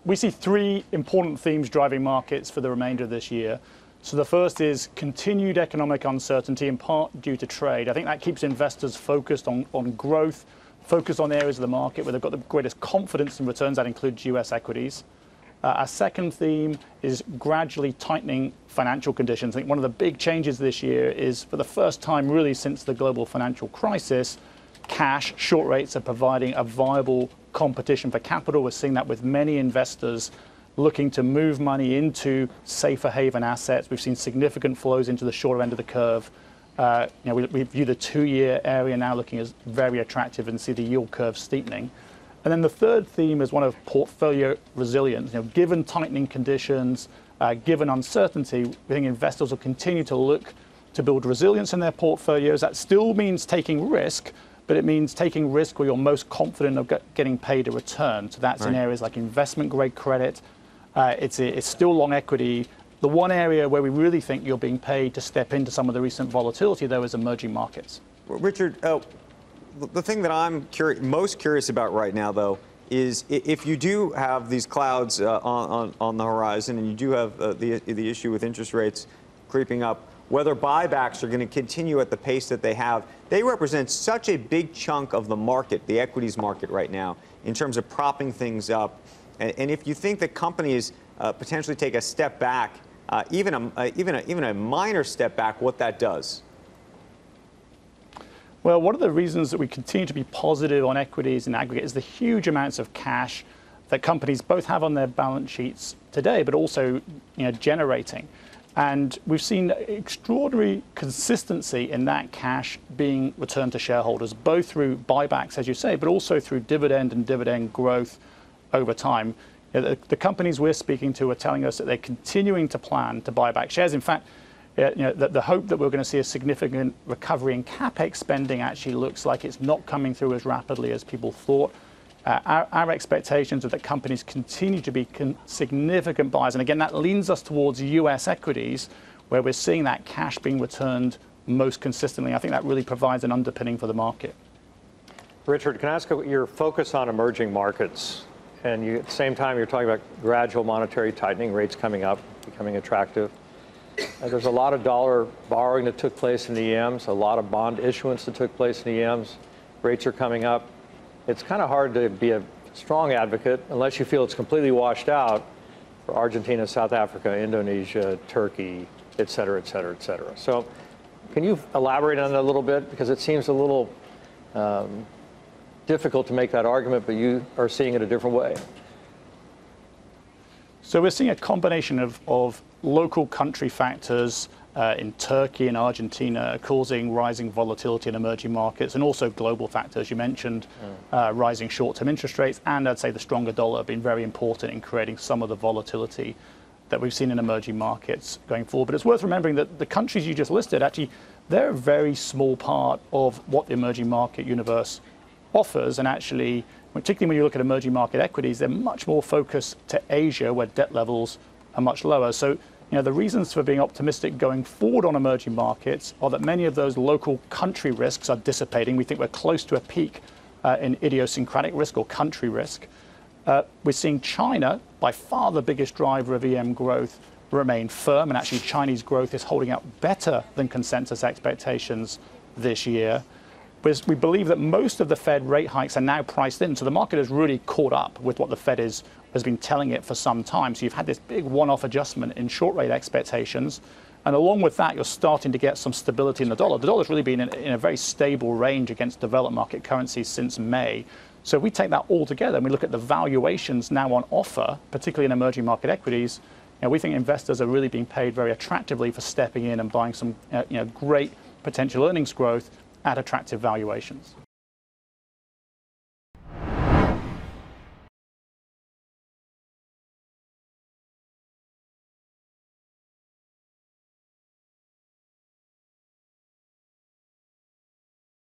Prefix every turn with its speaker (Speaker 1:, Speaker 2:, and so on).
Speaker 1: We see three important themes driving markets for the remainder of this year. So the first is continued economic uncertainty, in part due to trade. I think that keeps investors focused on growth, focused on areas of the market where they've got the greatest confidence in returns. That includes US equities. Our second theme is gradually tightening financial conditions. I think one of the big changes this year is, for the first time really since the global financial crisis, cash, short rates are providing a viable competition for capital. We're seeing that with many investors looking to move money into safer haven assets. We've seen significant flows into the shorter end of the curve. We view the 2-year area now looking as very attractive and see the yield curve steepening. And then the third theme is one of portfolio resilience. Given tightening conditions, given uncertainty, we think investors will continue to look to build resilience in their portfolios. That still means taking risk, but it means taking risk where you're most confident of getting paid a return. So that's in areas like investment-grade credit. It's still long equity. The one area where we really think you're being paid to step into some of the recent volatility, though, is emerging markets.
Speaker 2: Richard, the thing that I'm most curious about right now, though, is if you do have these clouds on the horizon and you do have the issue with interest rates creeping up, whether buybacks are going to continue at the pace that they have. They represent such a big chunk of the market, the equities market right now, in terms of propping things up. And if you think that companies potentially take a step back, even a minor step back, what that does?
Speaker 1: Well, one of the reasons that we continue to be positive on equities in aggregate is the huge amounts of cash that companies both have on their balance sheets today, but also generating. And we've seen extraordinary consistency in that cash being returned to shareholders, both through buybacks, as you say, but also through dividend and dividend growth over time. The companies we're speaking to are telling us that they're continuing to plan to buy back shares. In fact, the hope that we're going to see a significant recovery in CapEx spending actually looks like it's not coming through as rapidly as people thought. Our expectations are that companies continue to be significant buyers. And again, that leans us towards US equities, where we're seeing that cash being returned most consistently. I think that really provides an underpinning for the market.
Speaker 3: Richard, can I ask your focus on emerging markets? And at the same time, you're talking about gradual monetary tightening, rates coming up, becoming attractive. There's a lot of dollar borrowing that took place in the EMs, a lot of bond issuance that took place in the EMs. Rates are coming up. It's kind of hard to be a strong advocate unless you feel it's completely washed out for Argentina, South Africa, Indonesia, Turkey, et cetera, et cetera, et cetera. So can you elaborate on that a little bit? Because it seems a little difficult to make that argument, but you are seeing it a different way.
Speaker 1: So we're seeing a combination of local country factors in Turkey and Argentina causing rising volatility in emerging markets, and also global factors. You mentioned rising short-term interest rates, and I'd say the stronger dollar have been very important in creating some of the volatility that we've seen in emerging markets going forward. But it's worth remembering that the countries you just listed, actually, they're a very small part of what the emerging market universe offers, and actually, particularly when you look at emerging market equities, they're much more focused to Asia, where debt levels are much lower. So the reasons for being optimistic going forward on emerging markets are that many of those local country risks are dissipating. We think we're close to a peak in idiosyncratic risk or country risk. We're seeing China, by far the biggest driver of EM growth, remain firm, and actually Chinese growth is holding up better than consensus expectations this year. We believe that most of the Fed rate hikes are now priced in, so the market has really caught up with what the Fed has been telling it for some time. So you've had this big one-off adjustment in short rate expectations, and along with that, you're starting to get some stability in the dollar. The dollar's really been in a very stable range against developed market currencies since May. So if we take that all together and we look at the valuations now on offer, particularly in emerging market equities, we think investors are really being paid very attractively for stepping in and buying some great potential earnings growth at attractive valuations.